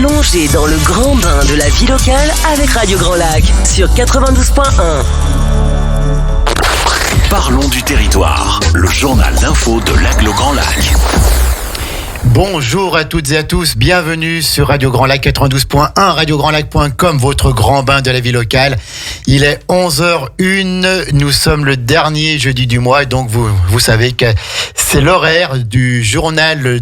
Plongez dans le grand bain de la vie locale avec Radio Grand Lac sur 92.1. Parlons du territoire, le journal d'info de l'Aglo Grand Lac. Bonjour à toutes et à tous, bienvenue sur Radio Grand Lac 92.1, radiograndlac.com, votre grand bain de la vie locale. Il est 11h01, nous sommes le dernier jeudi du mois, donc vous savez que c'est l'horaire du journal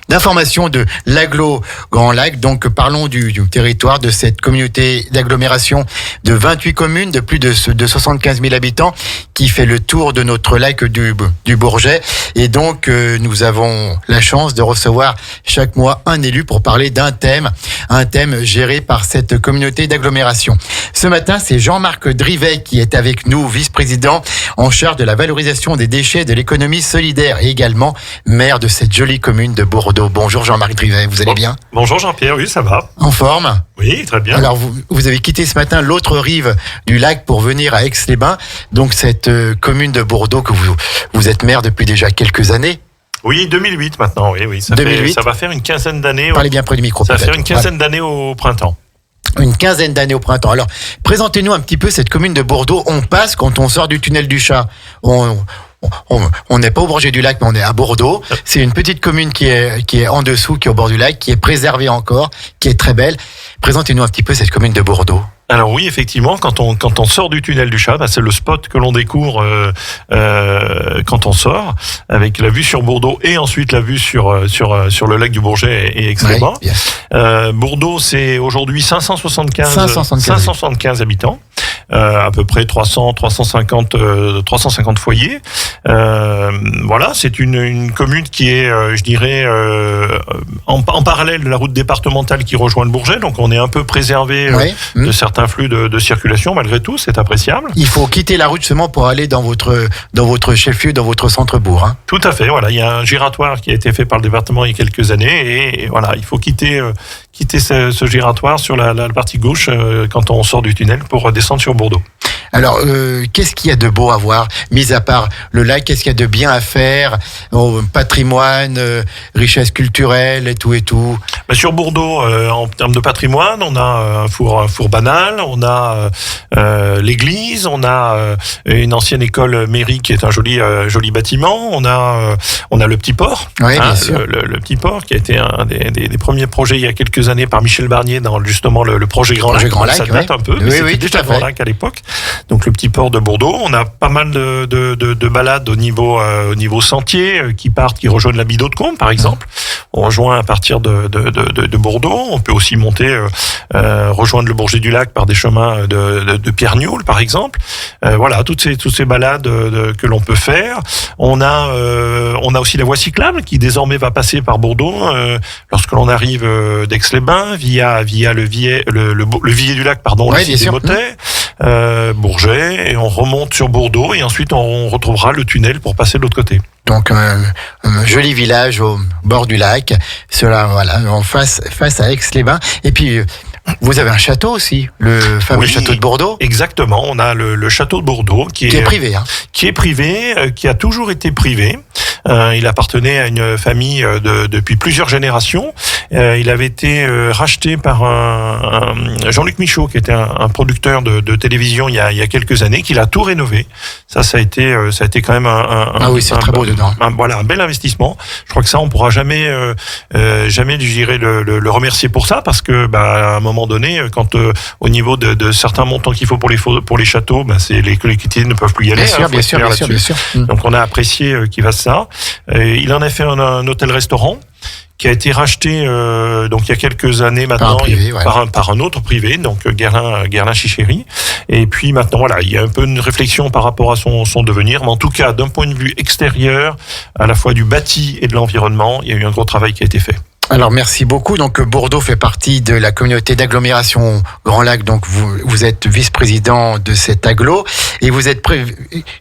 d'information de l'Aglo Grand Lac. Donc parlons du territoire de cette communauté d'agglomération de 28 communes de plus de 75 000 habitants qui fait le tour de notre lac du Bourget. Et donc nous avons la chance de recevoir chaque mois un élu pour parler d'un thème géré par cette communauté d'agglomération. Ce matin, c'est Jean-Marc Drivet qui est avec nous, vice-président en charge de la valorisation des déchets de l'économie solidaire et également maire de cette jolie commune de Bourdeau. Bonjour Jean-Marc Drivet, vous allez bien ? Bonjour Jean-Pierre, oui ça va. En forme ? Oui, très bien. Alors vous avez quitté ce matin l'autre rive du lac pour venir à Aix-les-Bains, donc cette commune de Bourdeau que vous êtes maire depuis déjà quelques années. Oui, 2008 maintenant, oui. Ça va faire une quinzaine d'années. Parlez bien près du micro. Ça va faire une quinzaine d'années au printemps. Une quinzaine d'années au printemps. Alors, présentez-nous un petit peu cette commune de Bourdeau. On passe quand on sort du tunnel du Chat. On n'est pas au Bourget du lac, mais on est à Bourdeau. C'est une petite commune qui est en dessous, qui est au bord du lac, qui est préservée encore, qui est très belle. Présentez-nous un petit peu cette commune de Bourdeau. Alors oui, effectivement, quand on sort du tunnel du Chat, c'est le spot que l'on découvre quand on sort, avec la vue sur Bourdeau et ensuite la vue sur le lac du Bourget et Aix-les-Bains. Oui, Bourdeau, c'est aujourd'hui 575 habitants, à peu près 350 foyers. Voilà, c'est une commune qui est, je dirais, en parallèle de la route départementale qui rejoint le Bourget, donc on est un peu préservé de certains flux de circulation, malgré tout, c'est appréciable. Il faut quitter la route justement pour aller dans votre chef-lieu, dans votre centre-bourg. Hein. Tout à fait, voilà, il y a un giratoire qui a été fait par le département il y a quelques années et voilà, il faut quitter ce giratoire sur la partie gauche quand on sort du tunnel pour descendre sur Bourdeau. Alors, qu'est-ce qu'il y a de beau à voir, mis à part le lac, qu'est-ce qu'il y a de bien à faire, patrimoine, richesse culturelle et tout Sur Bourdeau, en termes de patrimoine, on a un four banal, on a l'église, on a une ancienne école mairie qui est un joli bâtiment, on a le petit port, bien sûr. Le petit port qui a été un des premiers projets il y a quelques années par Michel Barnier dans justement le projet Grand Lac. Ça date un peu, mais c'était déjà Grand Lac à l'époque. Donc le petit port de Bourdeau, on a pas mal de balades au niveau sentier qui rejoignent la Bidaut de Combe par exemple. On rejoint à partir de Bourdeau. On peut aussi monter, rejoindre le Bourget du Lac par des chemins de Pierre Nioul par exemple. Voilà, toutes ces balades que l'on peut faire. On a aussi la voie cyclable qui désormais va passer par Bourdeau lorsque l'on arrive d'Aix-les-Bains via le Villiers du Lac, le site des Motets, Bourget, et on remonte sur Bourdeau et ensuite on retrouvera le tunnel pour passer de l'autre côté. Donc un joli village au bord du lac, en face à Aix-les-Bains. Et puis vous avez un château aussi, le fameux château de Bourdeau. Exactement, on a le château de Bourdeau qui est privé, qui est privé, qui a toujours été privé. Il appartenait à une famille depuis plusieurs générations. Il avait été racheté par un Jean-Luc Michaud, qui était un producteur de télévision il y a quelques années, qui l'a tout rénové. Ça a été quand même c'est très beau dedans. Un bel investissement. Je crois que ça, on pourra jamais, je dirais, le remercier pour ça, parce que à un moment donné, quand au niveau de certains montants qu'il faut pour les châteaux, les collectivités ne peuvent plus y aller. Bien sûr. Donc on a apprécié qu'il fasse ça. Il en a fait un hôtel-restaurant qui a été racheté donc il y a quelques années maintenant par un autre privé, donc Guerlain Chichéry. Et puis maintenant il y a un peu une réflexion par rapport à son devenir, mais en tout cas d'un point de vue extérieur, à la fois du bâti et de l'environnement, il y a eu un gros travail qui a été fait. Alors merci beaucoup. Donc Bourdeau fait partie de la communauté d'agglomération Grand Lac. Donc vous êtes vice-président de cet agglo et vous êtes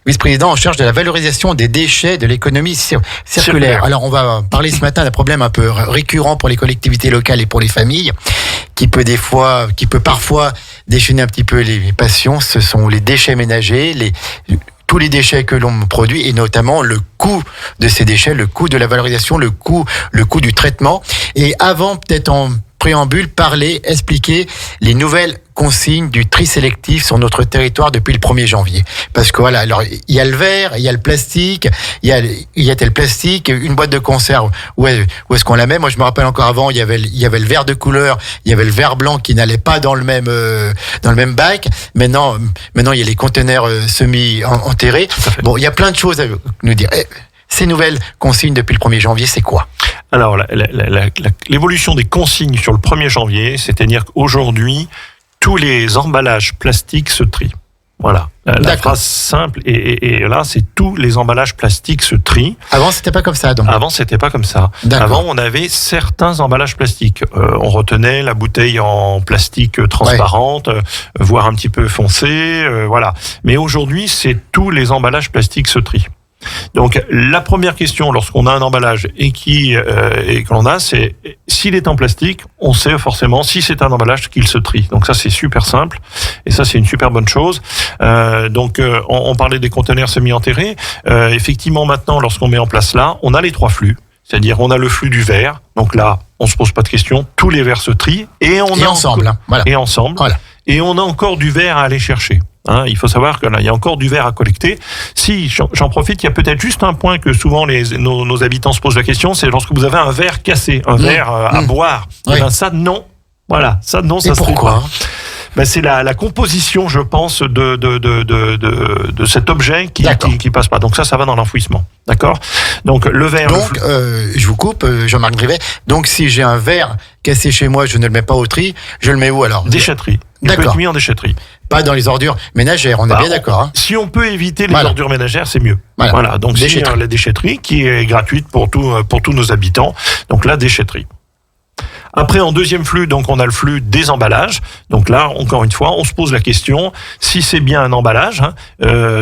vice-président en charge de la valorisation des déchets de l'économie circulaire. Alors on va parler ce matin d'un problème un peu récurrent pour les collectivités locales et pour les familles, qui peut parfois déchaîner un petit peu les passions. Ce sont les déchets ménagers, tous les déchets que l'on produit et notamment le coût de ces déchets, le coût de la valorisation, le coût du traitement. Et avant, peut-être en préambule, expliquer les nouvelles consignes du tri sélectif sur notre territoire depuis le 1er janvier. Parce que voilà, alors il y a le verre, il y a le plastique, il y a tel plastique, une boîte de conserve, où est-ce qu'on la met? Moi je me rappelle encore avant, il y avait le verre de couleur, il y avait le verre blanc qui n'allait pas dans le même bac. Maintenant il y a les conteneurs semi-enterrés. Bon, il y a plein de choses à nous dire. Ces nouvelles consignes depuis le 1er janvier, c'est quoi? Alors, l'évolution des consignes sur le 1er janvier, c'est-à-dire qu'aujourd'hui, tous les emballages plastiques se trient. Voilà. La phrase simple, et là, c'est tous les emballages plastiques se trient. Avant, c'était pas comme ça, donc. Avant, c'était pas comme ça. Avant, on avait certains emballages plastiques. On retenait la bouteille en plastique transparente, voire un petit peu foncée, voilà. Mais aujourd'hui, c'est tous les emballages plastiques se trient. Donc la première question lorsqu'on a un emballage et que l'on a, c'est s'il est en plastique, on sait forcément si c'est un emballage qu'il se trie. Donc ça c'est super simple et ça c'est une super bonne chose. On parlait des conteneurs semi-enterrés. Effectivement maintenant lorsqu'on met en place là, on a les 3 flux. C'est-à-dire on a le flux du verre. Donc là on se pose pas de questions, tous les verres se trient et ensemble. Et on a encore du verre à aller chercher. Il faut savoir qu'il y a encore du verre à collecter. Si j'en profite, il y a peut-être juste un point que souvent nos habitants se posent la question, c'est lorsque vous avez un verre cassé, un verre à boire. Oui. Et ça non, voilà, ça non, ça se fait pas. C'est la composition, je pense, de cet objet qui passe pas. Donc ça va dans l'enfouissement, d'accord. Donc le verre. Donc je vous coupe, Jean-Marc Drivet. Donc si j'ai un verre cassé chez moi, je ne le mets pas au tri, je le mets où alors? Déchetterie. Il peut être mis en déchetterie. Pas dans les ordures ménagères, on est bien d'accord. Si on peut éviter les ordures ménagères, c'est mieux. Voilà. Donc c'est la déchetterie qui est gratuite pour tous nos habitants. Donc la déchetterie. Après, en deuxième flux, donc on a le flux des emballages. Donc là, encore une fois, on se pose la question si c'est bien un emballage.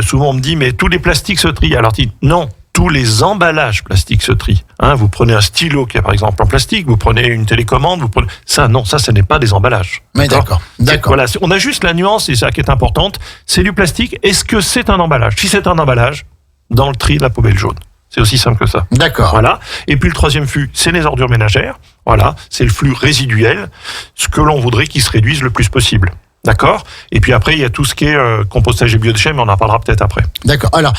Souvent on me dit mais tous les plastiques se trient. Alors non. Tous les emballages plastiques se trient. Vous prenez un stylo qui est par exemple en plastique, vous prenez une télécommande, ça n'est pas des emballages. Mais d'accord. Voilà, on a juste la nuance, et ça qui est importante, c'est du plastique. Est-ce que c'est un emballage? Si c'est un emballage, dans le tri de la poubelle jaune. C'est aussi simple que ça. D'accord. Voilà. Et puis le troisième flux, c'est les ordures ménagères. Voilà, c'est le flux résiduel, ce que l'on voudrait qu'il se réduise le plus possible. D'accord. Et puis après, il y a tout ce qui est compostage et biodéchets, mais on en parlera peut-être après. D'accord. Alors,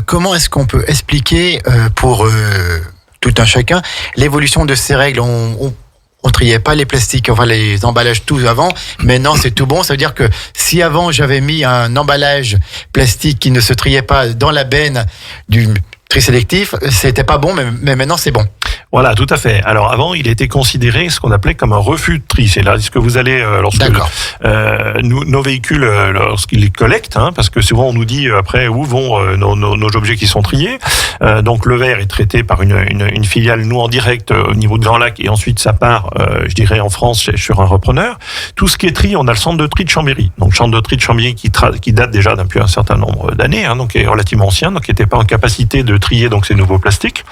comment est-ce qu'on peut expliquer pour tout un chacun l'évolution de ces règles? On triait pas les plastiques, enfin les emballages tous avant. Maintenant, c'est tout bon. Ça veut dire que si avant j'avais mis un emballage plastique qui ne se triait pas dans la benne du tri sélectif, c'était pas bon, mais maintenant c'est bon. Voilà, tout à fait. Alors avant, il était considéré ce qu'on appelait comme un refus de tri. C'est là ce que vous allez nos véhicules lorsqu'ils les collectent, parce que souvent on nous dit après où vont nos objets qui sont triés. Donc le verre est traité par une filiale, nous en direct au niveau de Grand Lac, et ensuite ça part, je dirais en France sur un repreneur. Tout ce qui est tri, on a le centre de tri de Chambéry. Donc centre de tri de Chambéry qui date déjà depuis un certain nombre d'années, donc est relativement ancien, donc qui n'était pas en capacité de trier donc ces nouveaux plastiques.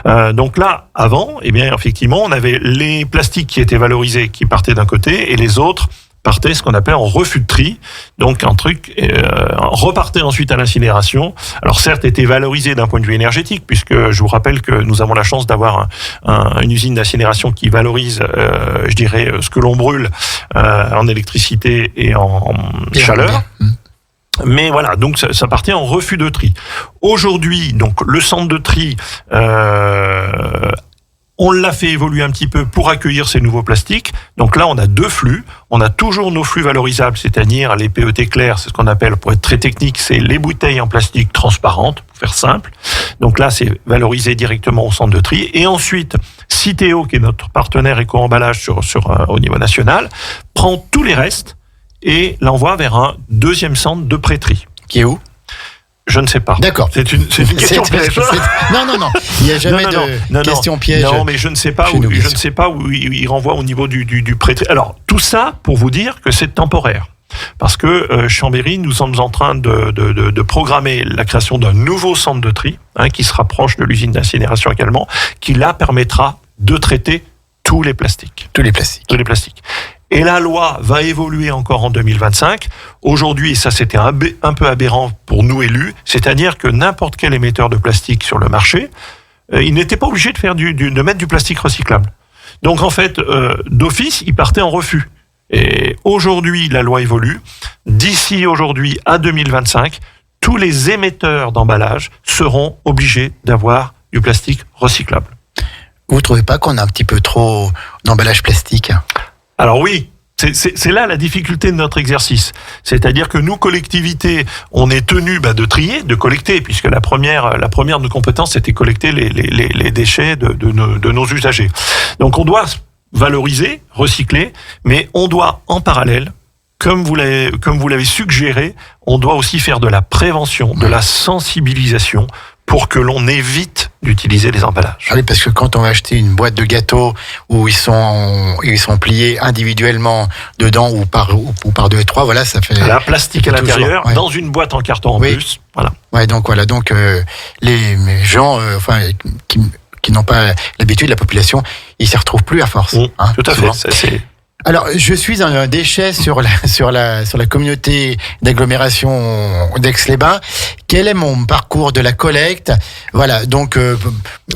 Donc là, avant, effectivement, on avait les plastiques qui étaient valorisés, qui partaient d'un côté, et les autres partaient ce qu'on appelle en refus de tri. Donc un truc repartait ensuite à l'incinération. Alors certes, était valorisé d'un point de vue énergétique, puisque je vous rappelle que nous avons la chance d'avoir une usine d'incinération qui valorise, je dirais, ce que l'on brûle en électricité et en chaleur. Mais voilà, donc ça partait en refus de tri. Aujourd'hui, donc le centre de tri, on l'a fait évoluer un petit peu pour accueillir ces nouveaux plastiques. Donc là, on a 2 flux. On a toujours nos flux valorisables, c'est-à-dire les PET clairs, c'est ce qu'on appelle, pour être très technique, c'est les bouteilles en plastique transparentes, pour faire simple. Donc là, c'est valorisé directement au centre de tri. Et ensuite, Citeo, qui est notre partenaire éco-emballage au niveau national, prend tous les restes et l'envoie vers un deuxième centre de pré-tri. Qui est où? Je ne sais pas. D'accord. C'est une question piège. Non. Il n'y a jamais de question piège. Non, mais je ne sais pas où il renvoie au niveau du pré-tri. Alors, tout ça pour vous dire que c'est temporaire. Parce que Chambéry, nous sommes en train de programmer la création d'un nouveau centre de tri, qui se rapproche de l'usine d'incinération également, qui là permettra de traiter tous les plastiques. Tous les plastiques. Et la loi va évoluer encore en 2025. Aujourd'hui, et ça c'était un peu aberrant pour nous élus, c'est-à-dire que n'importe quel émetteur de plastique sur le marché, il n'était pas obligé de mettre du plastique recyclable. Donc en fait, d'office, il partait en refus. Et aujourd'hui, la loi évolue. D'ici aujourd'hui à 2025, tous les émetteurs d'emballage seront obligés d'avoir du plastique recyclable. Vous ne trouvez pas qu'on a un petit peu trop d'emballage plastique ? Alors oui, c'est là la difficulté de notre exercice. C'est-à-dire que nous, collectivités, on est tenus de trier, de collecter, puisque la première de nos compétences, c'était collecter les déchets de nos usagers. Donc on doit valoriser, recycler, mais on doit en parallèle, comme vous l'avez suggéré, on doit aussi faire de la prévention, de la sensibilisation pour que l'on évite d'utiliser les emballages. Ah oui, parce que quand on va acheter une boîte de gâteaux où ils sont pliés individuellement dedans ou par deux et trois, voilà, ça fait la plastique à l'intérieur, dans une boîte en carton en plus. Voilà. Ouais, donc les gens, qui n'ont pas l'habitude, la population, ils s'y retrouvent plus à force. Tout à fait. Alors, je suis un déchet sur la communauté d'agglomération d'Aix-les-Bains. Quel est mon parcours de la collecte ? Voilà, donc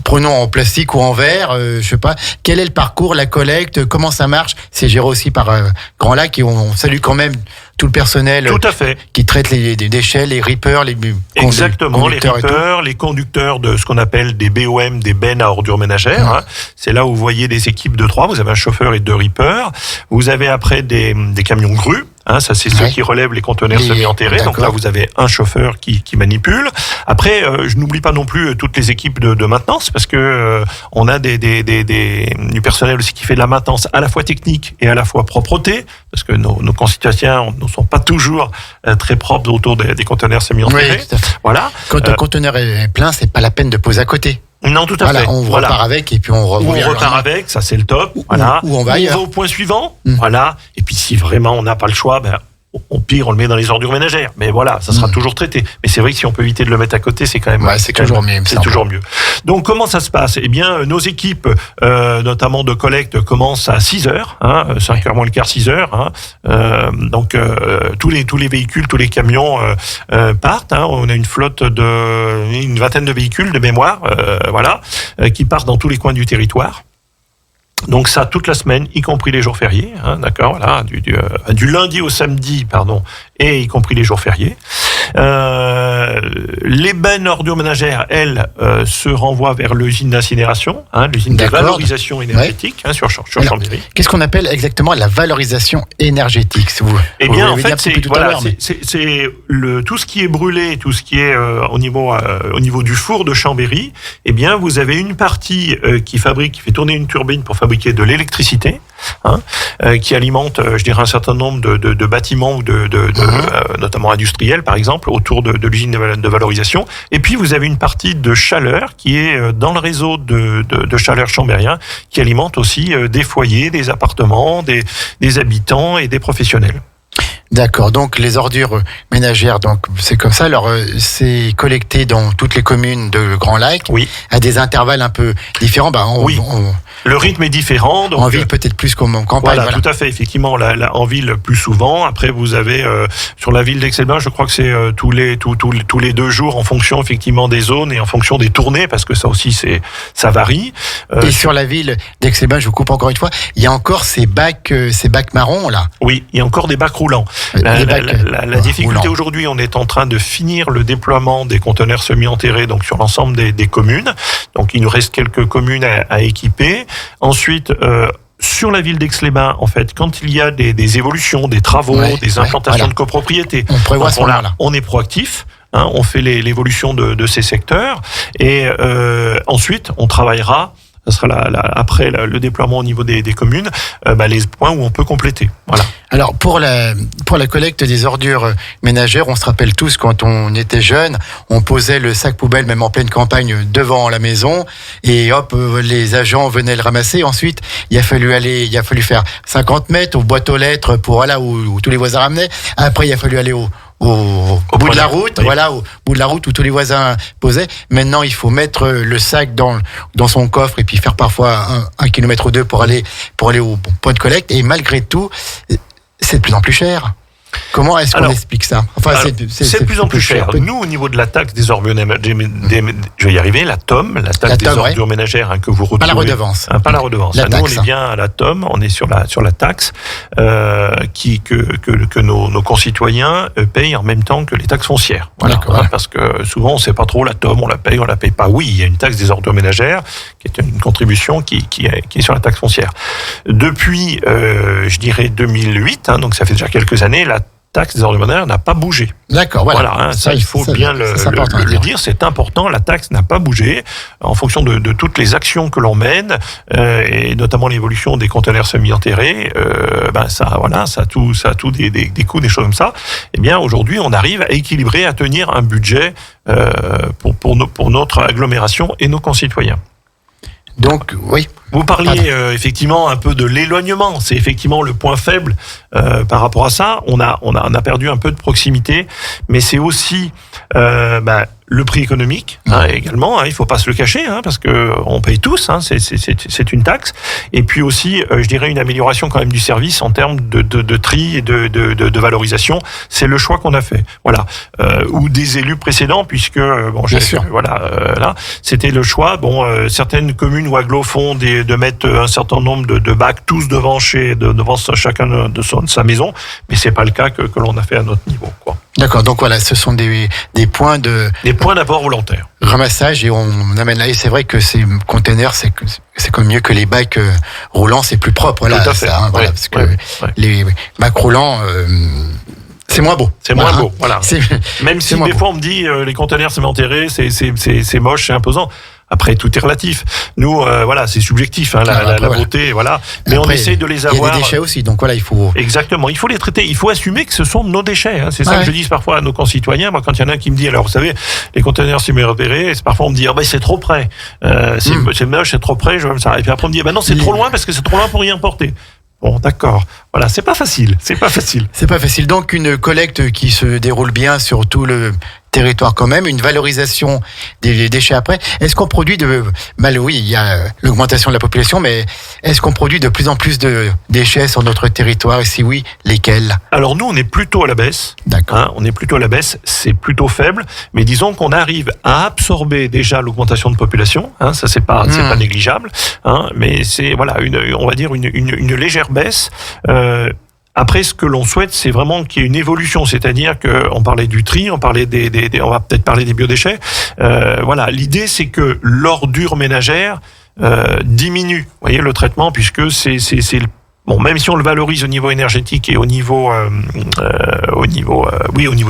prenons en plastique ou en verre, je sais pas. Quel est le parcours, la collecte ? Comment ça marche ? C'est géré aussi par Grand Lac et on salue quand même tout le personnel qui traite les déchets, les rippers, les exactement, les rippers, les conducteurs de ce qu'on appelle des BOM, des bennes à ordures ménagères. C'est là où vous voyez des équipes de 3. Vous avez un chauffeur et 2 rippers. Vous avez après des camions grues. Ça, c'est ceux qui relèvent les conteneurs semi-enterrés. Donc là, vous avez un chauffeur qui manipule. Après, je n'oublie pas non plus toutes les équipes de maintenance, parce que on a du personnel aussi qui fait de la maintenance à la fois technique et à la fois propreté, parce que nos concitoyens ne sont pas toujours très propres autour des conteneurs semi-enterrés. Oui, voilà. Quand un conteneur est plein, c'est pas la peine de poser à côté. Non, tout à fait. On repart avec et puis on repart avec, ça c'est le top. Ou on va au point suivant. Voilà. Et puis si vraiment on n'a pas le choix, au pire on le met dans les ordures ménagères. Mais voilà, ça sera toujours traité. Mais c'est vrai que si on peut éviter de le mettre à côté, c'est quand même toujours mieux. Donc comment ça se passe ? Eh bien, nos équipes, notamment de collecte, commencent à 6h, 5h moins le quart, 6h. Donc tous les véhicules, tous les camions partent. On a une flotte une vingtaine de véhicules de mémoire, qui partent dans tous les coins du territoire. Donc ça toute la semaine, y compris les jours fériés, d'accord, voilà, du lundi au samedi, et y compris les jours fériés. Les bennes ordures ménagères, elles, se renvoient vers l'usine d'incinération, l'usine de valorisation énergétique, sur Chambéry. Qu'est-ce qu'on appelle exactement la valorisation énergétique ? Eh bien, en fait, c'est tout ce qui est brûlé, tout ce qui est au niveau du four de Chambéry. Eh bien, vous avez une partie qui fait tourner une turbine pour fabriquer de l'électricité, qui alimente, un certain nombre de bâtiments ou notamment industriels, par exemple, autour de l'usine de valorisation. Et puis, vous avez une partie de chaleur qui est dans le réseau de chaleur chambérien, qui alimente aussi des foyers, des appartements, des habitants et des professionnels. D'accord, donc les ordures ménagères, donc c'est comme ça. Alors c'est collecté dans toutes les communes de Grand Lac, à des intervalles un peu différents. Le rythme est différent. Donc, en ville peut-être plus qu'en campagne. Voilà, tout à fait. Effectivement, en ville plus souvent. Après, vous avez sur la ville d'Aix-les-Bains, je crois que c'est tous les 2 jours en fonction effectivement des zones et en fonction des tournées, parce que ça aussi ça varie. Et sur la ville d'Aix-les-Bains, je vous coupe encore une fois, il y a encore ces bacs marrons là. Oui, il y a encore des bacs roulants. La difficulté aujourd'hui, on est en train de finir le déploiement des conteneurs semi-enterrés, donc sur l'ensemble des communes. Donc il nous reste quelques communes à équiper. Ensuite, sur la ville d'Aix-les-Bains, en fait, quand il y a des évolutions, des travaux, des implantations de copropriété, on prévoit ce moment-là. On est proactif. On fait l'évolution de ces secteurs. Et ensuite, on travaillera. Ça sera après le déploiement au niveau des communes, les points où on peut compléter. Voilà. Alors pour la collecte des ordures ménagères, on se rappelle tous quand on était jeune, on posait le sac poubelle même en pleine campagne devant la maison et hop, les agents venaient le ramasser. Ensuite, il a fallu faire 50 mètres aux boîtes aux lettres pour où tous les voisins ramenaient. Après, il a fallu aller au bout de la route, voilà, au bout de la route où tous les voisins posaient. Maintenant, il faut mettre le sac dans son coffre et puis faire parfois un kilomètre ou deux pour aller au point de collecte. Et malgré tout, c'est de plus en plus cher. Comment est-ce qu'on explique ça? Enfin, c'est de plus en plus cher. Nous, au niveau de la taxe des ordures ménagères, je vais y arriver, la TOM, la taxe des ordures ménagères, que vous retrouvez. Pas la redevance. Pas la redevance. Nous, on est bien à la TOM, on est sur la taxe que nos concitoyens payent en même temps que les taxes foncières. Voilà. Parce que souvent, on ne sait pas trop, la TOM, on la paye pas. Oui, il y a une taxe des ordures ménagères, qui est une contribution qui est sur la taxe foncière. Depuis, je dirais 2008, donc ça fait déjà quelques années, la taxe des ordures ménagères n'a pas bougé. D'accord, voilà. Ça, il faut bien le dire, c'est important, la taxe n'a pas bougé en fonction de toutes les actions que l'on mène, et notamment l'évolution des conteneurs semi-enterrés, ça a tout des coûts, des choses comme ça. Eh bien, aujourd'hui, on arrive à équilibrer, à tenir un budget pour notre agglomération et nos concitoyens. Donc, oui. Vous parliez effectivement un peu de l'éloignement. C'est effectivement le point faible par rapport à ça. On a perdu un peu de proximité, mais c'est aussi le prix économique également. Il faut pas se le cacher, parce que on paye tous. C'est une taxe. Et puis aussi, je dirais une amélioration quand même du service en termes de tri et de valorisation. C'est le choix qu'on a fait. Voilà. Ou des élus précédents, puisque bien sûr. Là, c'était le choix. Certaines communes ou agglos font de mettre un certain nombre de bacs tous devant chacun de sa maison, mais c'est pas le cas que l'on a fait à notre niveau, quoi. D'accord, donc voilà, ce sont des points d'apport volontaire. Ramassage, et on amène là, et c'est vrai que ces containers, c'est comme mieux que les bacs roulants, c'est plus propre. Voilà, tout à fait. Parce que les bacs roulants, c'est moins beau. C'est moins beau, voilà. Même si des fois on me dit les containers semi-enterrés, c'est moche, c'est imposant. Après, tout est relatif. Nous, c'est subjectif, la beauté, voilà. Mais après, on essaie de les avoir. Il y a des déchets aussi, donc voilà, il faut. Exactement, il faut les traiter. Il faut assumer que ce sont nos déchets. C'est ça que je dis parfois à nos concitoyens. Moi, quand il y en a un qui me dit, alors, vous savez, les conteneurs semi-enterrés, parfois on me dit, c'est trop près. C'est moche, c'est trop près, je veux ça. Et puis après on me dit, non, c'est trop loin parce que c'est trop loin pour y importer. Bon, d'accord. Voilà, c'est pas facile. C'est pas facile. Donc, une collecte qui se déroule bien sur tout le territoire quand même, une valorisation des déchets après. Est-ce qu'on produit oui, il y a l'augmentation de la population, mais est-ce qu'on produit de plus en plus de déchets sur notre territoire? Et si oui, lesquels? Alors nous, on est plutôt à la baisse. D'accord. On est plutôt à la baisse, c'est plutôt faible, mais disons qu'on arrive à absorber déjà l'augmentation de population. Ça c'est pas négligeable. Mais c'est on va dire une légère baisse. Après, ce que l'on souhaite, c'est vraiment qu'il y ait une évolution, c'est-à-dire qu'on parlait du tri, on va peut-être parler des biodéchets. L'idée, c'est que l'ordure ménagère diminue. Vous voyez, le traitement, puisque c'est même si on le valorise au niveau énergétique et au niveau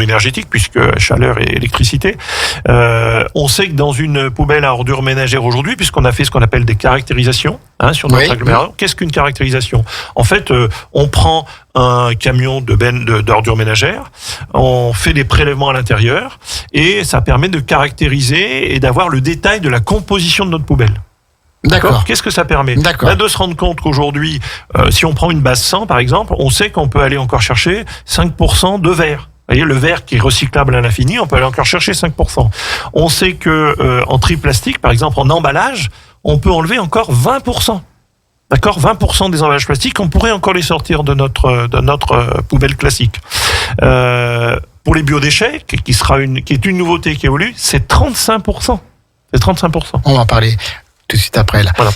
énergétique, puisque chaleur et électricité, on sait que dans une poubelle à ordures ménagères aujourd'hui, puisqu'on a fait ce qu'on appelle des caractérisations sur notre agglomération. Qu'est-ce qu'une caractérisation? En fait, on prend un camion d'ordures ménagères, on fait des prélèvements à l'intérieur, et ça permet de caractériser et d'avoir le détail de la composition de notre poubelle. D'accord. Qu'est-ce que ça permet? De se rendre compte qu'aujourd'hui, si on prend une base 100 par exemple, on sait qu'on peut aller encore chercher 5% de verre. Vous voyez, le verre qui est recyclable à l'infini, on peut aller encore chercher 5%. On sait que en tri plastique, par exemple en emballage, on peut enlever encore 20%. D'accord, 20% des emballages plastiques, on pourrait encore les sortir de notre poubelle classique. Pour les biodéchets, qui est une nouveauté qui évolue, c'est 35%. C'est 35%. On va en parler tout de suite après là. Voilà.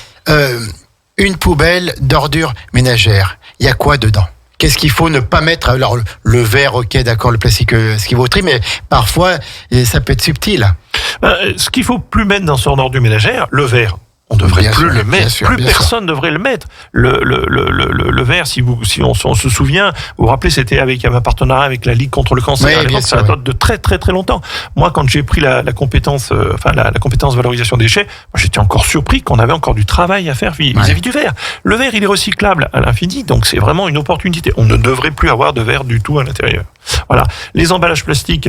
Une poubelle d'ordures ménagères, il y a quoi dedans? Qu'est-ce qu'il faut ne pas mettre? Alors le verre, ok, d'accord, le plastique, ce qui vaut au tri, mais parfois ça peut être subtil. Ce qu'il faut plus mettre dans son ordure ménagère, le verre. On devrait plus le mettre. Plus personne devrait le mettre. Le verre, si on se souvient, vous vous rappelez, c'était avec un partenariat avec la Ligue contre le cancer. À l'époque, ça date de très très très longtemps. Moi, quand j'ai pris la compétence, la compétence valorisation des déchets, j'étais encore surpris qu'on avait encore du travail à faire vis-à-vis du verre. Le verre, il est recyclable à l'infini, donc c'est vraiment une opportunité. On ne devrait plus avoir de verre du tout à l'intérieur. Voilà. Les emballages plastiques,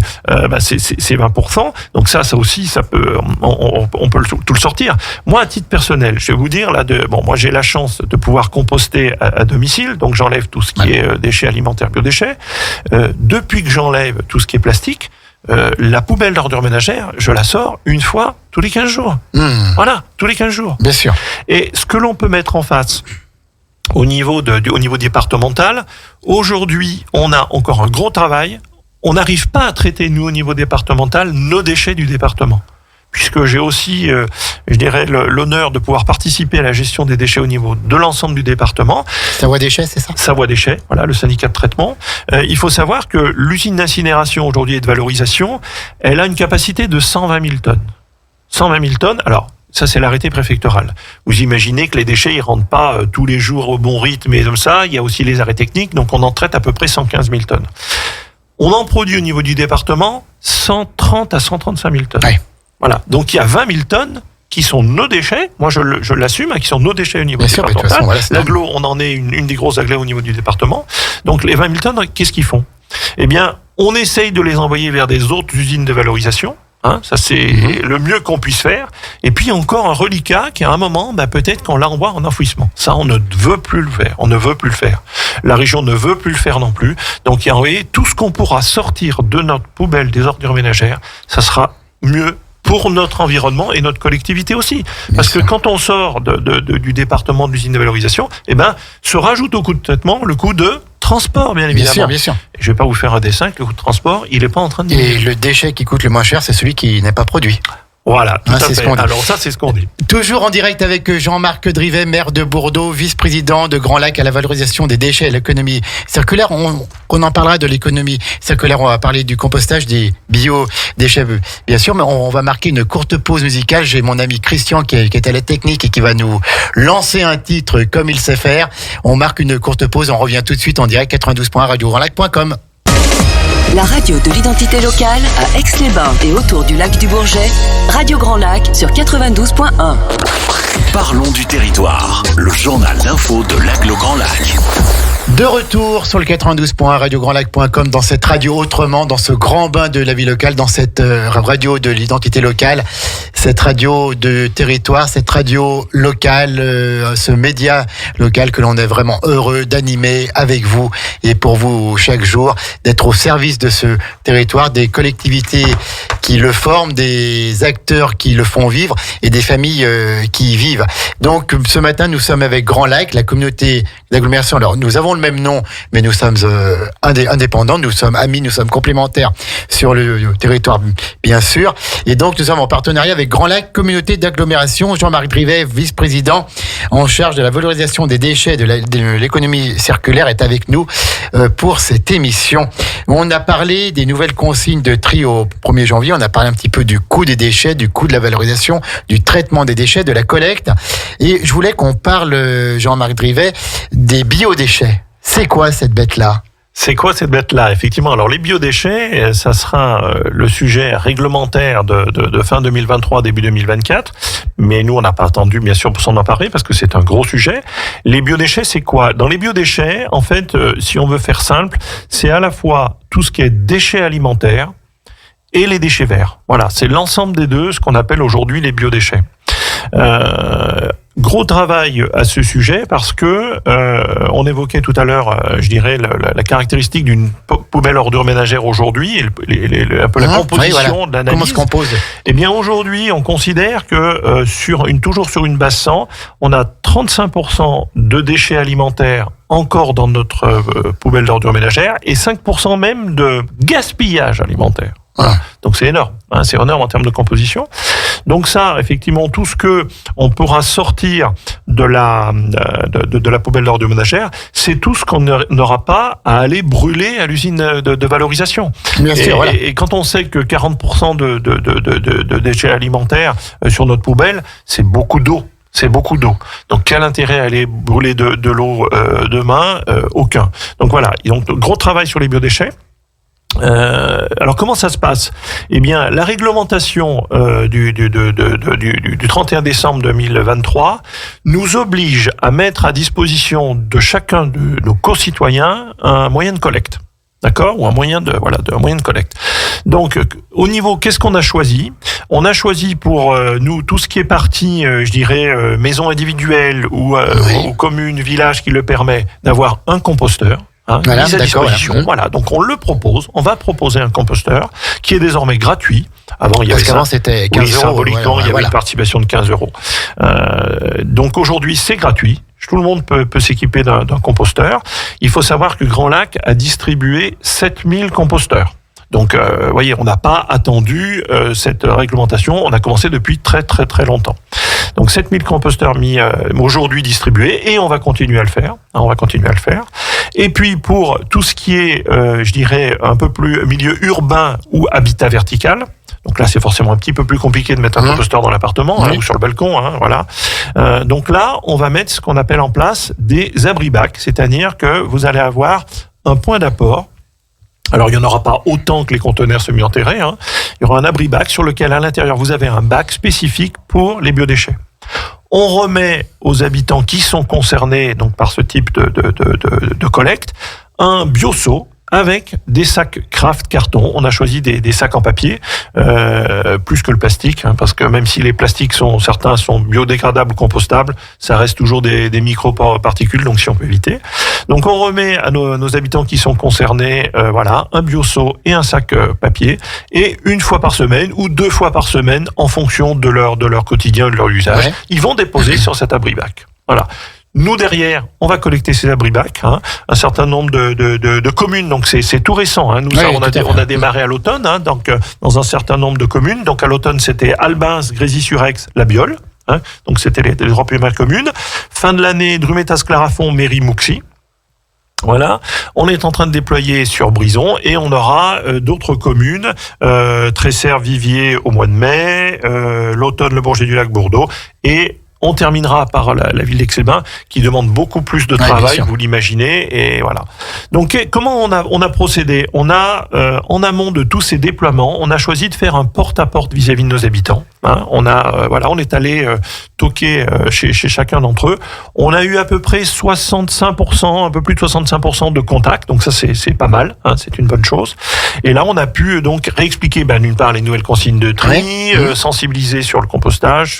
c'est 20%. Donc ça aussi, ça peut, on peut tout le sortir. Moi, à titre personnel, je vais vous dire moi j'ai la chance de pouvoir composter à domicile, donc j'enlève tout ce qui est déchets alimentaires, biodéchets. Depuis que j'enlève tout ce qui est plastique, la poubelle d'ordures ménagères, je la sors une fois tous les 15 jours. Voilà, tous les 15 jours. Bien sûr. Et ce que l'on peut mettre en face au niveau départemental, aujourd'hui, on a encore un gros travail. On n'arrive pas à traiter, nous, au niveau départemental, nos déchets du département. Puisque j'ai aussi, je dirais, l'honneur de pouvoir participer à la gestion des déchets au niveau de l'ensemble du département. Savoie Déchets, c'est ça ? Savoie Déchets, voilà, le syndicat de traitement. Il faut savoir que l'usine d'incinération aujourd'hui et de valorisation, elle a une capacité de 120 000 tonnes. 120 000 tonnes, alors... Ça, c'est l'arrêté préfectoral. Vous imaginez que les déchets, ils rentrent pas tous les jours au bon rythme et comme ça. Il y a aussi les arrêts techniques, donc on en traite à peu près 115 000 tonnes. On en produit au niveau du département 130 à 135 000 tonnes. Ouais. Voilà. Donc il y a 20 000 tonnes qui sont nos déchets. Moi, je l'assume, qui sont nos déchets au niveau départemental. De toute façon, voilà, l'agglo, on en est une des grosses agglés au niveau du département. Donc les 20 000 tonnes, qu'est-ce qu'ils font ? Eh bien, on essaye de les envoyer vers des autres usines de valorisation. Ça c'est le mieux qu'on puisse faire. Et puis encore un reliquat qui à un moment, peut-être qu'on l'envoie en enfouissement. Ça, on ne veut plus le faire. On ne veut plus le faire. La région ne veut plus le faire non plus. Donc, tout ce qu'on pourra sortir de notre poubelle des ordures ménagères, ça sera mieux pour notre environnement et notre collectivité aussi. Parce que quand on sort du département de l'usine de valorisation, se rajoute au coût de traitement le coût de transport, bien évidemment. Bien sûr. Je vais pas vous faire un dessin que le coût de transport, il est pas en train de diminuer. Et le déchet qui coûte le moins cher, c'est celui qui n'est pas produit. Voilà, tout à fait. Alors ça, c'est ce qu'on dit. Toujours en direct avec Jean-Marc Drivet, maire de Bourdeau, vice-président de Grand Lac à la valorisation des déchets et l'économie circulaire. On en parlera de l'économie circulaire, on va parler du compostage des biodéchets, bien sûr, mais on va marquer une courte pause musicale. J'ai mon ami Christian qui est à la technique et qui va nous lancer un titre comme il sait faire. On marque une courte pause, on revient tout de suite en direct, 92.1 radiograndlac.com. La radio de l'identité locale à Aix-les-Bains et autour du lac du Bourget, Radio Grand Lac sur 92.1. Parlons du territoire, le journal d'info de l'Aglo Grand Lac. De retour sur le 92.1 radiograndlac.com dans cette radio autrement, dans ce grand bain de la vie locale, dans cette radio de l'identité locale, cette radio de territoire, cette radio locale, ce média local que l'on est vraiment heureux d'animer avec vous et pour vous chaque jour, d'être au service de ce territoire, des collectivités qui le forment, des acteurs qui le font vivre et des familles qui y vivent. Donc ce matin, nous sommes avec Grand Lac, la communauté d'agglomération. Alors nous avons le même nom, mais nous sommes indépendants, nous sommes amis, nous sommes complémentaires sur le territoire, bien sûr. Et donc nous sommes en partenariat avec Grand Lac, communauté d'agglomération. Jean-Marc Drivet, vice-président en charge de la valorisation des déchets de l'économie circulaire, est avec nous pour cette émission. On a parlé des nouvelles consignes de tri au 1er janvier, on a parlé un petit peu du coût des déchets, du coût de la valorisation, du traitement des déchets, de la collecte. Et je voulais qu'on parle, Jean-Marc Drivet, des biodéchets. C'est quoi cette bête-là ? C'est quoi cette bête-là ? Effectivement, alors les biodéchets, ça sera le sujet réglementaire de fin 2023, début 2024. Mais nous, on n'a pas attendu, bien sûr, pour s'en emparer, parce que c'est un gros sujet. Les biodéchets, c'est quoi ? Dans les biodéchets, en fait, si on veut faire simple, c'est à la fois tout ce qui est déchets alimentaires et les déchets verts. Voilà, c'est l'ensemble des deux, ce qu'on appelle aujourd'hui les biodéchets. Gros travail à ce sujet parce que on évoquait tout à l'heure, je dirais, la caractéristique d'une poubelle ordure ménagère aujourd'hui, et un peu la composition de l'analyse. Comment se compose ? Eh bien, aujourd'hui, on considère que toujours sur une base 100, on a 35% de déchets alimentaires encore dans notre poubelle d'ordure ménagère et 5% même de gaspillage alimentaire. Voilà. Donc c'est énorme, c'est énorme en termes de composition. Donc ça, effectivement, tout ce que on pourra sortir de la poubelle d'ordures ménagères, c'est tout ce qu'on n'aura pas à aller brûler à l'usine de valorisation. Bien sûr, voilà. Et quand on sait que 40% de déchets alimentaires sur notre poubelle, c'est beaucoup d'eau. C'est beaucoup d'eau. Donc, quel intérêt à aller brûler de l'eau demain ? Aucun. Donc voilà. Donc, gros travail sur les biodéchets. Alors comment ça se passe ? Eh bien, la réglementation du 31 décembre 2023 nous oblige à mettre à disposition de chacun de nos concitoyens un moyen de collecte. D'accord ? Ou un moyen de collecte. Donc, au niveau, qu'est-ce qu'on a choisi ? On a choisi pour nous tout ce qui est partie, maison individuelle ou commune, village qui le permet d'avoir un composteur. Voilà, mise à disposition. Voilà. Donc on va proposer un composteur qui est désormais gratuit. Avant, il y avait qu'avant c'était 15 euros. Symboliquement, il y avait une participation de 15 euros. Donc aujourd'hui, c'est gratuit. Tout le monde peut s'équiper d'un composteur. Il faut savoir que Grand Lac a distribué 7000 composteurs. Donc, voyez, on n'a pas attendu cette réglementation. On a commencé depuis très très très longtemps. Donc 7000 composteurs mis aujourd'hui distribués et on va continuer à le faire. Et puis pour tout ce qui est, un peu plus milieu urbain ou habitat vertical. Donc là, c'est forcément un petit peu plus compliqué de mettre un composteur dans l'appartement ou sur le balcon. Voilà. Donc là, on va mettre ce qu'on appelle en place des abri-bacs, c'est-à-dire que vous allez avoir un point d'apport. Alors, il n'y en aura pas autant que les conteneurs semi-enterrés. Il y aura un abri-bac sur lequel, à l'intérieur, vous avez un bac spécifique pour les biodéchets. On remet aux habitants qui sont concernés donc par ce type de collecte un bioseau avec des sacs Kraft carton. On a choisi des sacs en papier, plus que le plastique, parce que même si les plastiques certains sont biodégradables, compostables, ça reste toujours des micro-particules, donc si on peut éviter. Donc on remet à nos habitants qui sont concernés, un bioseau et un sac papier, et une fois par semaine ou 2 fois par semaine, en fonction de leur quotidien, de leur usage, ils vont déposer sur cet abri-bac. Voilà. Nous, derrière, on va collecter ces abri-bacs, un certain nombre de communes, donc c'est tout récent. On a démarré à l'automne, donc dans un certain nombre de communes. Donc à l'automne, c'était Albins, Grésy-sur-Aix, La Biole, donc c'était les 3 premières communes. Fin de l'année, Drumetas-Clarafond, Méry-Mouxy. Voilà, on est en train de déployer sur Brison et on aura d'autres communes, Tresserre, Viviers au mois de mai, l'automne, le Bourget-du-Lac, Bourdeaux, et on terminera par la ville d'Aix-les-Bains qui demande beaucoup plus de travail, vous l'imaginez, et voilà. Donc comment on a procédé ? On a en amont de tous ces déploiements, on a choisi de faire un porte-à-porte vis-à-vis de nos habitants. On est allé toquer chez chacun d'entre eux. On a eu à peu près 65%, un peu plus de 65% de contacts, donc ça c'est pas mal, c'est une bonne chose. Et là on a pu donc réexpliquer d'une part les nouvelles consignes de tri, sensibiliser sur le compostage,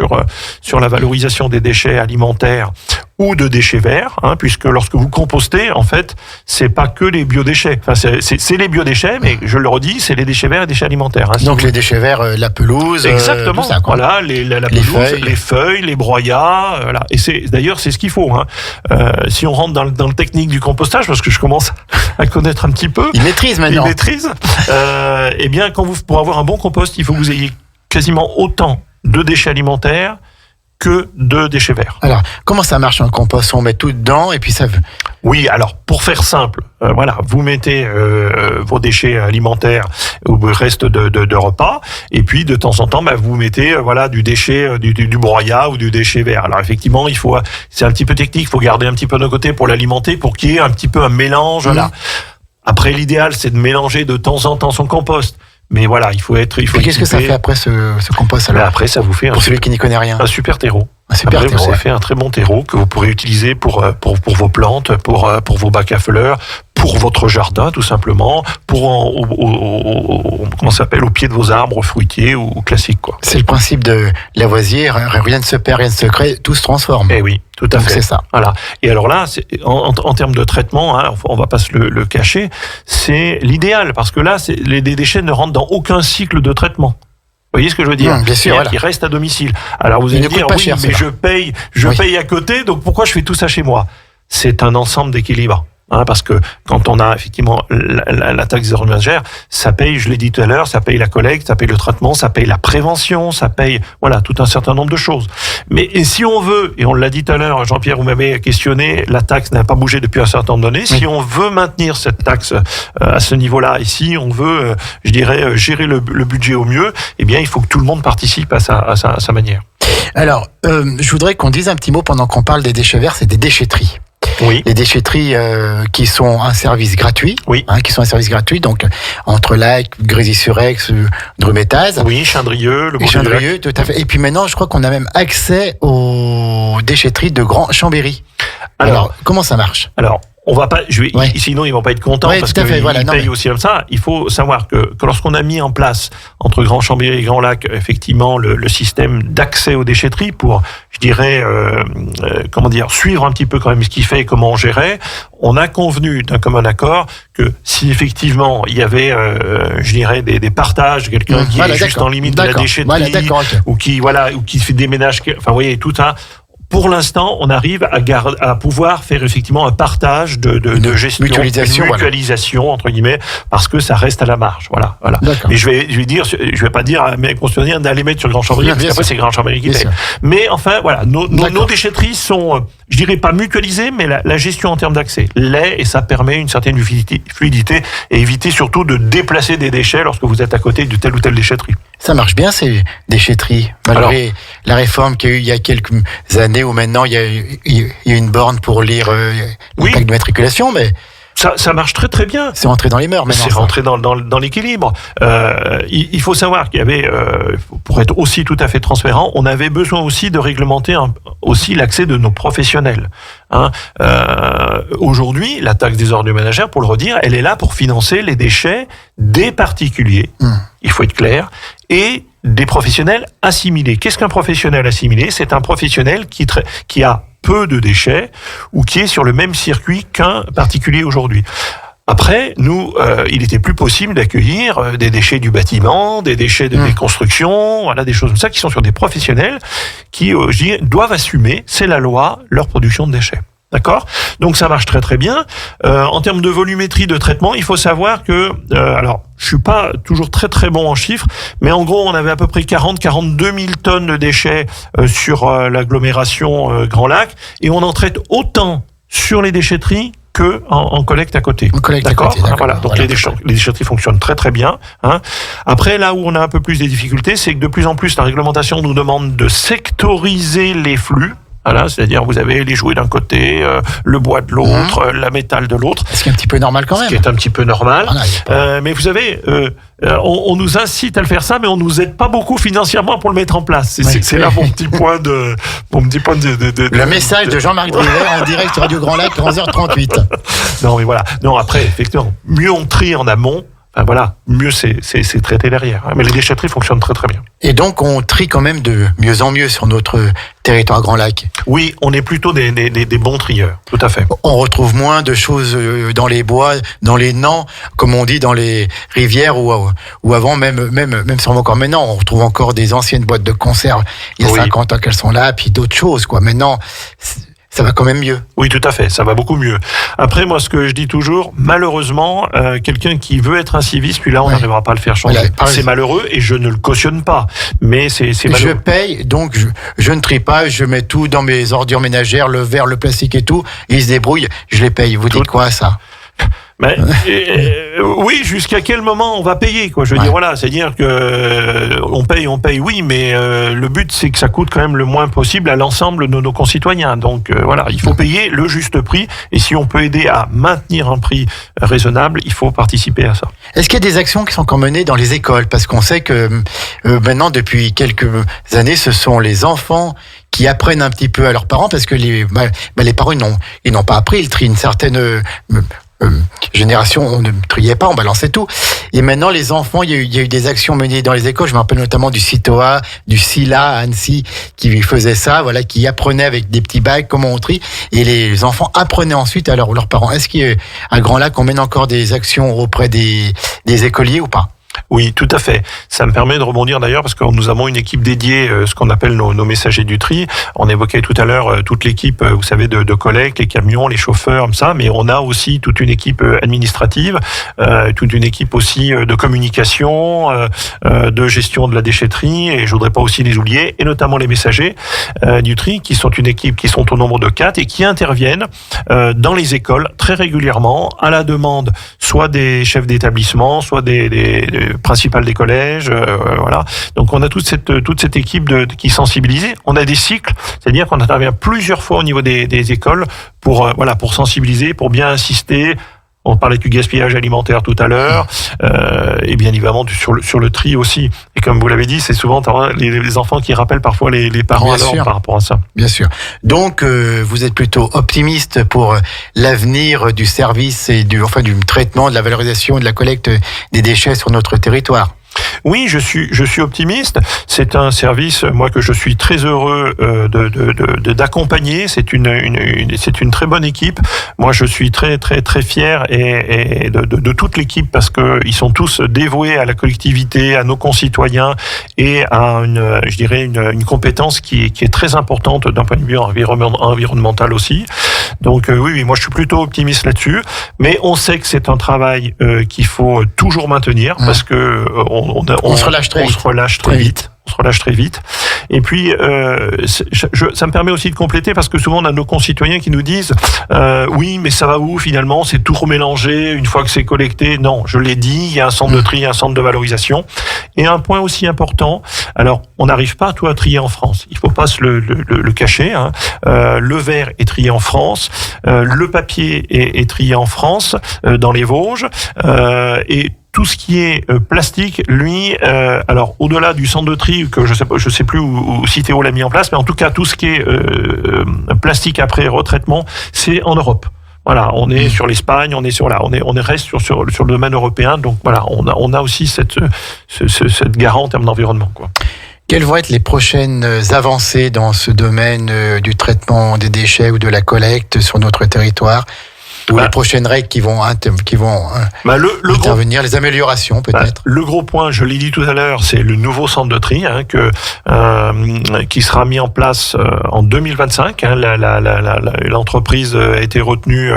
sur la valorisation des déchets alimentaires ou de déchets verts, puisque lorsque vous compostez, en fait, c'est pas que les biodéchets. Enfin, c'est les biodéchets, mais je le redis, c'est les déchets verts et déchets alimentaires. Donc les déchets verts, la pelouse, exactement. Tout ça, quoi. Voilà, la pelouse, les feuilles, les broyats, voilà. Et c'est ce qu'il faut. Si on rentre dans le technique du compostage, parce que je commence à connaître un petit peu. Il maîtrise maintenant. Eh bien, pour avoir un bon compost, il faut que vous ayez quasiment autant de déchets alimentaires que de déchets verts. Alors, comment ça marche un compost ? On met tout dedans et puis ça... Oui, alors, pour faire simple, vous mettez vos déchets alimentaires ou le reste de repas, et puis de temps en temps, vous mettez du déchet, du broyat ou du déchet vert. Alors effectivement, c'est un petit peu technique, il faut garder un petit peu de côté pour l'alimenter, pour qu'il y ait un petit peu un mélange. Après, l'idéal, c'est de mélanger de temps en temps son compost. Mais voilà, il faut qu'est-ce que ça fait après ce compost alors ? Après, ça vous fait pour celui qui n'y connaît rien. Un super terreau. Ça fait un très bon terreau que vous pourrez utiliser pour vos plantes, pour vos bacs à fleurs, pour votre jardin tout simplement, au pied de vos arbres fruitiers ou classiques, quoi. C'est le principe de Lavoisier, rien ne se perd, rien ne se crée, tout se transforme. Eh oui, tout à fait. C'est ça. Voilà. Et alors là, en termes de traitement, on va pas se le cacher, c'est l'idéal parce que là, les déchets ne rentrent dans aucun cycle de traitement. Vous voyez ce que je veux dire ? Bien sûr, qui reste à domicile. Alors vous allez me dire, cher, mais je paye à côté, donc pourquoi je fais tout ça chez moi ? C'est un ensemble d'équilibre. Parce que quand on a effectivement la taxe zéro ménagère, ça paye, je l'ai dit tout à l'heure, ça paye la collecte, ça paye le traitement, ça paye la prévention, ça paye tout un certain nombre de choses. Mais si on veut, et on l'a dit tout à l'heure, Jean-Pierre, vous m'avez questionné, la taxe n'a pas bougé depuis un certain nombre d'années. Si on veut maintenir cette taxe à ce niveau-là, et si on veut, gérer le budget au mieux, eh bien, il faut que tout le monde participe à sa manière. Alors, je voudrais qu'on dise un petit mot pendant qu'on parle des déchets verts, c'est des déchetteries. Les déchetteries qui sont un service gratuit. Qui sont un service gratuit, donc entre Lac, Grésy-sur-Aix, Drumettaz. Oui, Chindrieux, le Chindrieux, tout à fait. Et puis maintenant, je crois qu'on a même accès aux déchetteries de Grand Chambéry. Alors, comment ça marche? Alors, on va pas, sinon ils vont pas être contents parce qu'ils payent aussi comme ça. Il faut savoir que lorsqu'on a mis en place entre Grand Chambéry et Grand Lac, effectivement, le système d'accès aux déchetteries pour, je dirais, suivre un petit peu quand même ce qu'il fait et comment on gérait, on a convenu d'un commun accord que si effectivement il y avait, je dirais, des partages, quelqu'un qui est juste en limite de la déchetterie, ou qui fait des ménages, enfin, vous voyez, tout ça. Pour l'instant, on arrive à pouvoir faire effectivement un partage de gestion, mutualisation, une mutualisation entre guillemets, parce que ça reste à la marge. Voilà. Mais je vais pas dire à mes concessionnaires d'aller mettre sur Grand Chambéry, parce qu'après c'est Grand Chambéry qui paye. Mais enfin, voilà, nos déchetteries sont, je dirais pas mutualisées, mais la gestion en termes d'accès l'est, et ça permet une certaine fluidité et éviter surtout de déplacer des déchets lorsque vous êtes à côté de telle ou telle déchetterie. Ça marche bien, ces déchetteries, malgré la réforme qu'il y a eu il y a quelques années où maintenant il y a une borne pour lire les plaques de matriculation, mais... Ça marche très très bien. C'est rentré dans les mœurs maintenant. C'est rentré dans l'équilibre. Il faut savoir qu'il y avait, pour être aussi tout à fait transparent, on avait besoin aussi de réglementer aussi l'accès de nos professionnels. Aujourd'hui, la taxe des ordures ménagères, pour le redire, elle est là pour financer les déchets des particuliers. Il faut être clair. Et des professionnels assimilés. Qu'est-ce qu'un professionnel assimilé? C'est un professionnel qui a peu de déchets ou qui est sur le même circuit qu'un particulier aujourd'hui. Après, nous, il était plus possible d'accueillir des déchets du bâtiment, des déchets de construction, voilà, des choses comme ça qui sont sur des professionnels qui doivent assumer, c'est la loi, leur production de déchets. D'accord? Donc ça marche très très bien. En termes de volumétrie de traitement, il faut savoir que, alors je suis pas toujours très très bon en chiffres, mais en gros on avait à peu près 42 000 tonnes de déchets sur l'agglomération Grand Lac, et on en traite autant sur les déchetteries que en collecte à côté. D'accord. Voilà. Donc les déchetteries fonctionnent très très bien. Après, là où on a un peu plus de difficultés, c'est que de plus en plus la réglementation nous demande de sectoriser les flux. Voilà, c'est-à-dire vous avez les jouets d'un côté, le bois de l'autre, la métal de l'autre. Ce qui est un petit peu normal quand même. Ce qui est un petit peu normal. Mais vous savez, on nous incite à le faire ça, mais on nous aide pas beaucoup financièrement pour le mettre en place. C'est là mon petit point de... Le message de Jean-Marc Drivet en direct sur Radio Grand Lac, 11h38. Non, mais voilà. Non, après, effectivement, mieux on trie en amont, voilà, mieux c'est traité derrière. Mais les déchetteries fonctionnent très très bien. Et donc on trie quand même de mieux en mieux sur notre territoire Grand Lac. Oui, on est plutôt des bons trieurs, tout à fait. On retrouve moins de choses dans les bois, dans les nans, comme on dit, dans les rivières, ou avant, même sûrement encore maintenant, on retrouve encore des anciennes boîtes de conserve. Il y a 50 ans qu'elles sont là, puis d'autres choses, quoi. Maintenant, ça va quand même mieux. Oui, tout à fait, ça va beaucoup mieux. Après, moi, ce que je dis toujours, malheureusement, quelqu'un qui veut être un civiste, lui là, on n'arrivera pas à le faire changer. Voilà, c'est malheureux et je ne le cautionne pas, mais c'est malheureux. Je paye, donc je ne trie pas, je mets tout dans mes ordures ménagères, le verre, le plastique et tout, et ils se débrouillent, je les paye. Vous dites quoi, ça? Mais, oui, jusqu'à quel moment on va payer, quoi. Je veux dire, voilà, c'est-à-dire que on paye, oui, mais le but c'est que ça coûte quand même le moins possible à l'ensemble de nos concitoyens. Donc voilà, il faut payer le juste prix, et si on peut aider à maintenir un prix raisonnable, il faut participer à ça. Est-ce qu'il y a des actions qui sont encore menées dans les écoles? Parce qu'on sait que maintenant, depuis quelques années, ce sont les enfants qui apprennent un petit peu à leurs parents, parce que les parents ils n'ont pas appris, ils trient une certaine génération, on ne triait pas, on balançait tout. Et maintenant, les enfants, il y a eu des actions menées dans les écoles. Je me rappelle notamment du CITOA, du SILA à Annecy, qui faisait ça, voilà, qui apprenait avec des petits bacs comment on trie. Et les enfants apprenaient ensuite à leurs parents. Est-ce qu'à Grand Lac, on mène encore des actions auprès des écoliers ou pas? Oui, tout à fait. Ça me permet de rebondir d'ailleurs parce que nous avons une équipe dédiée, ce qu'on appelle nos messagers du tri. On évoquait tout à l'heure toute l'équipe, vous savez, de collecte, les camions, les chauffeurs, comme ça, mais on a aussi toute une équipe administrative, toute une équipe aussi de communication, de gestion de la déchetterie, et je voudrais pas aussi les oublier, et notamment les messagers du tri, qui sont une équipe qui sont au nombre de 4 et qui interviennent dans les écoles très régulièrement à la demande soit des chefs d'établissement, soit des principales des collèges, voilà. Donc on a toute cette équipe qui est sensibilisée. On a des cycles, c'est-à-dire qu'on intervient plusieurs fois au niveau des écoles pour sensibiliser, pour bien insister. On parlait du gaspillage alimentaire tout à l'heure, et bien évidemment sur le tri aussi. Et comme vous l'avez dit, c'est souvent les enfants qui rappellent parfois les parents par rapport à ça. Bien sûr. Donc vous êtes plutôt optimiste pour l'avenir du service et du traitement, de la valorisation et de la collecte des déchets sur notre territoire. Oui, je suis optimiste. C'est un service, moi, que je suis très heureux d'accompagner. C'est une très bonne équipe. Moi, je suis très très très fier et de toute l'équipe parce que ils sont tous dévoués à la collectivité, à nos concitoyens et à une compétence qui est très importante d'un point de vue environnemental aussi. Donc oui, moi je suis plutôt optimiste là-dessus. Mais on sait que c'est un travail qu'il faut toujours maintenir parce que on se relâche très vite. Et puis, ça me permet aussi de compléter parce que souvent on a nos concitoyens qui nous disent oui, mais ça va où finalement? C'est tout remélangé une fois que c'est collecté. Non, je l'ai dit, il y a un centre de tri, un centre de valorisation. Et un point aussi important, alors on n'arrive pas à tout à trier en France. Il faut pas se le cacher. Hein. Le verre est trié en France, le papier est trié en France, dans les Vosges, et tout ce qui est plastique, lui, alors au-delà du centre de tri que je sais plus où Citeo l'a mis en place, mais en tout cas tout ce qui est plastique après retraitement, c'est en Europe. Voilà, on est sur l'Espagne, on reste sur le domaine européen, donc voilà, on a aussi cette garant en termes d'environnement, quoi. Quelles vont être les prochaines avancées dans ce domaine du traitement des déchets ou de la collecte sur notre territoire? Ou les prochaines règles qui vont intervenir, les améliorations peut-être. Le gros point, je l'ai dit tout à l'heure, c'est le nouveau centre de tri qui sera mis en place en 2025. L'entreprise a été retenue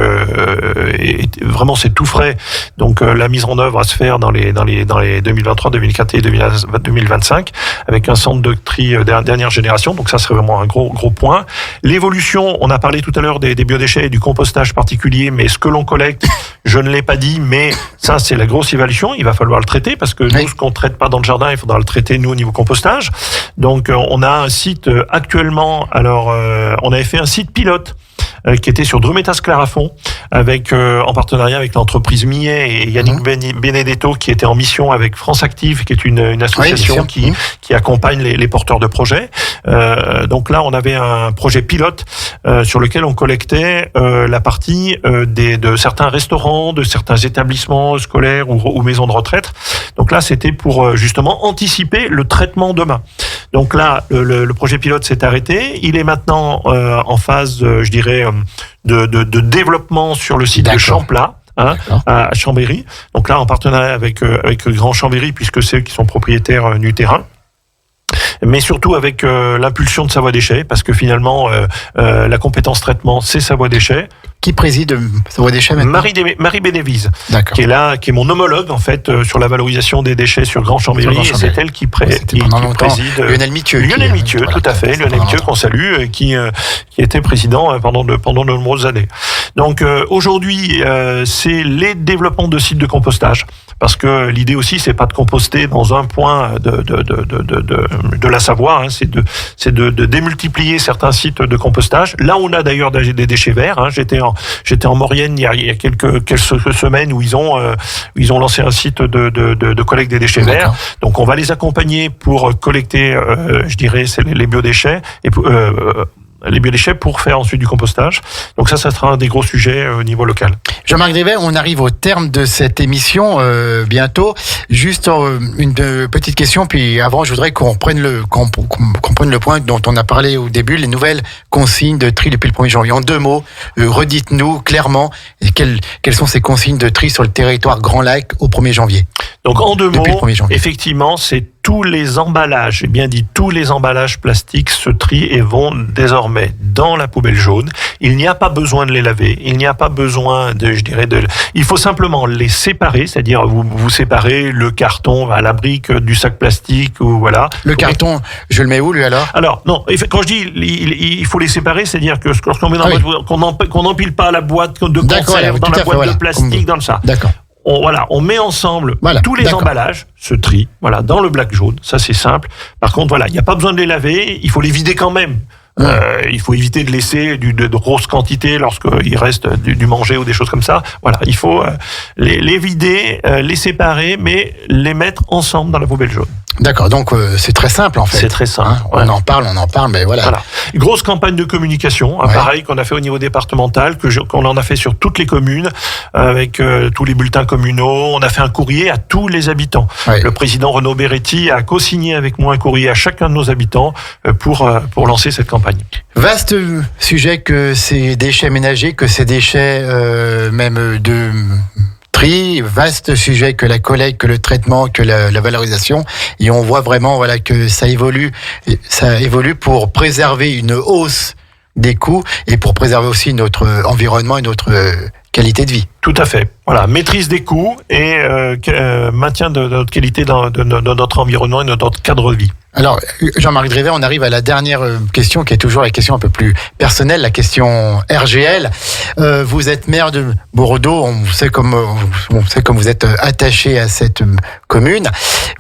et vraiment c'est tout frais. Donc la mise en œuvre va se faire dans les 2023, 2024 et 2025 avec un centre de tri dernière génération. Donc ça serait vraiment un gros point. L'évolution, on a parlé tout à l'heure des biodéchets et du compostage particulier. Mais ce que l'on collecte, je ne l'ai pas dit, mais ça, c'est la grosse évaluation. Il va falloir le traiter parce que nous, ce qu'on ne traite pas dans le jardin, il faudra le traiter, nous, au niveau compostage. Donc, on a un site actuellement. Alors, on avait fait un site pilote qui était sur Drumetas-Clarafond, en partenariat avec l'entreprise Millet et Yannick Benedetto, qui était en mission avec France Active, qui est une association qui accompagne les porteurs de projets. Donc là, on avait un projet pilote sur lequel on collectait la partie de certains restaurants, de certains établissements scolaires ou maisons de retraite. Donc là, c'était pour justement anticiper le traitement demain. Donc là, le projet pilote s'est arrêté. Il est maintenant en phase, je dirais, de développement sur le site de Champlat. À Chambéry. Donc là, en partenariat avec Grand Chambéry, puisque c'est eux qui sont propriétaires du terrain. Mais surtout avec l'impulsion de Savoie Déchets, parce que finalement, la compétence traitement, c'est Savoie Déchets. Qui préside Savoie Déchets maintenant? Marie Bénévise, qui est là, qui est mon homologue en fait sur la valorisation des déchets sur Grand Chambéry. Et c'est elle qui préside. Lionel Mithieu. Lionel Mithieu, tout à fait. Lionel Mithieu qu'on salue, qui était président pendant de nombreuses années. Donc aujourd'hui, c'est les développements de sites de compostage. Parce que l'idée aussi, c'est pas de composter dans un point de la Savoie, hein, c'est de démultiplier certains sites de compostage. Là, on a d'ailleurs des déchets verts. Hein. J'étais en Maurienne il y a quelques semaines où ils ont lancé un site de collecte des déchets verts. Donc, on va les accompagner pour collecter, je dirais, les biodéchets et les biodéchets pour faire ensuite du compostage. Donc ça sera un des gros sujets au niveau local. Jean-Marc Drivet, on arrive au terme de cette émission bientôt. Juste une petite question, puis avant, je voudrais qu'on prenne le point dont on a parlé au début, les nouvelles consignes de tri depuis le 1er janvier. En 2 mots, redites-nous clairement quelles sont ces consignes de tri sur le territoire Grand Lac au 1er janvier. Donc en 2 mots, effectivement, c'est tous les emballages, j'ai bien dit tous les emballages plastiques se trient et vont désormais dans la poubelle jaune. Il n'y a pas besoin de les laver, il n'y a pas besoin il faut simplement les séparer, c'est-à-dire vous séparez le carton à la brique du sac plastique ou voilà. Le carton, je le mets où lui alors? Alors non, quand je dis il faut les séparer, c'est-à-dire que lorsqu'on met qu'on n'empile pas la boîte de conserve dans la boîte de plastique dans le ça. D'accord. on met ensemble tous les emballages, se trient, dans le bac jaune. Ça, c'est simple. Par contre, il n'y a pas besoin de les laver. Il faut les vider quand même. Il faut éviter de laisser de grosses quantités lorsqu'il reste du manger ou des choses comme ça. Il faut les vider, les séparer, mais les mettre ensemble dans la poubelle jaune. D'accord, donc c'est très simple en fait. C'est très simple. On en parle, mais voilà. Grosse campagne de communication, pareil qu'on a fait au niveau départemental, qu'on en a fait sur toutes les communes, avec tous les bulletins communaux. On a fait un courrier à tous les habitants. Le président Renaud Beretti a co-signé avec moi un courrier à chacun de nos habitants pour lancer cette campagne. Vaste sujet que ces déchets ménagers, que ces déchets même de tri, vaste sujet que la collecte, que le traitement, que la valorisation, et on voit vraiment que ça évolue pour préserver une hausse des coûts et pour préserver aussi notre environnement et notre qualité de vie. Tout à fait. Maîtrise des coûts et maintien de notre qualité de notre environnement et de notre cadre de vie. Alors, Jean-Marc Drivet, on arrive à la dernière question qui est toujours la question un peu plus personnelle, la question RGL. Vous êtes maire de Bordeaux, on sait comme vous êtes attaché à cette commune.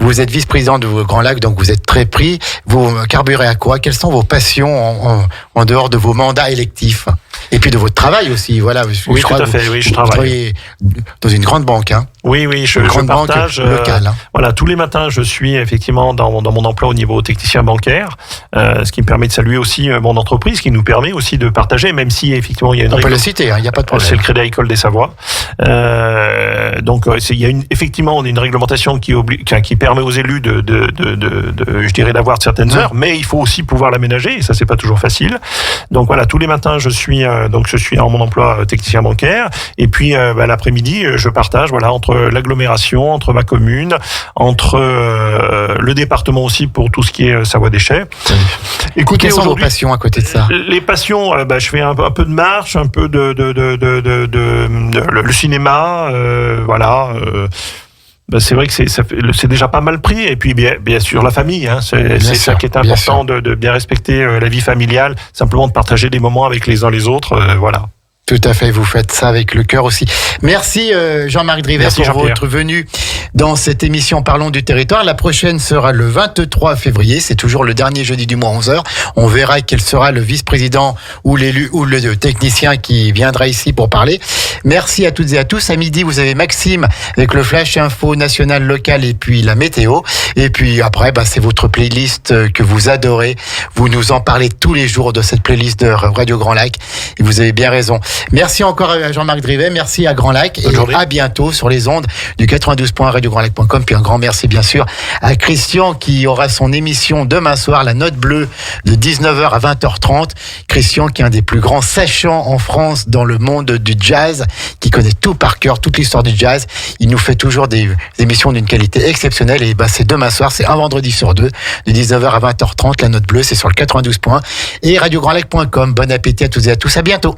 Vous êtes vice-président de Grand Lac, donc vous êtes très pris. Vous carburez à quoi? Quelles sont vos passions en dehors de vos mandats électifs? Et puis de votre travail aussi, Oui, tout à fait, je travaille. Vous travaillez dans une grande banque, Oui, je partage. Locale. Tous les matins, je suis effectivement dans mon emploi au niveau technicien bancaire, ce qui me permet de saluer aussi mon entreprise, qui nous permet aussi de partager, même si effectivement il y a une. On peut le citer, il n'y a pas de problème. C'est le Crédit Agricole des Savoies. Donc il y a effectivement une réglementation qui permet aux élus d'avoir certaines heures, mais il faut aussi pouvoir l'aménager, et ça c'est pas toujours facile. Donc tous les matins, je suis en mon emploi technicien bancaire, et puis l'après-midi, je partage entre l'agglomération, entre ma commune, entre le département aussi pour tout ce qui est Savoie Déchets. Écoutez, quelles sont vos passions à côté de ça? Les passions, je fais un peu de marche, un peu le cinéma, c'est vrai que c'est déjà pas mal pris, et puis bien sûr la famille, c'est ça qui est important, de bien respecter la vie familiale, simplement de partager des moments avec les uns les autres, Tout à fait, vous faites ça avec le cœur aussi. Merci Jean-Marc Drivet pour votre venue dans cette émission Parlons du territoire. La prochaine sera le 23 février, c'est toujours le dernier jeudi du mois 11h. On verra quel sera le vice-président ou l'élu ou le technicien qui viendra ici pour parler. Merci à toutes et à tous. À midi, vous avez Maxime avec le Flash Info national local et puis la météo. Et puis après, c'est votre playlist que vous adorez. Vous nous en parlez tous les jours de cette playlist de Radio Grand Lac. Et vous avez bien raison. Merci encore à Jean-Marc Drivet, merci à Grand Lac et à bientôt sur les ondes du 92.radiograndlac.com. Puis un grand merci bien sûr à Christian qui aura son émission demain soir, La Note Bleue, de 19h à 20h30. Christian qui est un des plus grands sachants en France dans le monde du jazz, qui connaît tout par cœur, toute l'histoire du jazz. Il nous fait toujours des émissions d'une qualité exceptionnelle et c'est demain soir, c'est un vendredi sur deux, de 19h à 20h30. La Note Bleue, c'est sur le 92. Et radiograndlac.com. Bon appétit à toutes et à tous, à bientôt.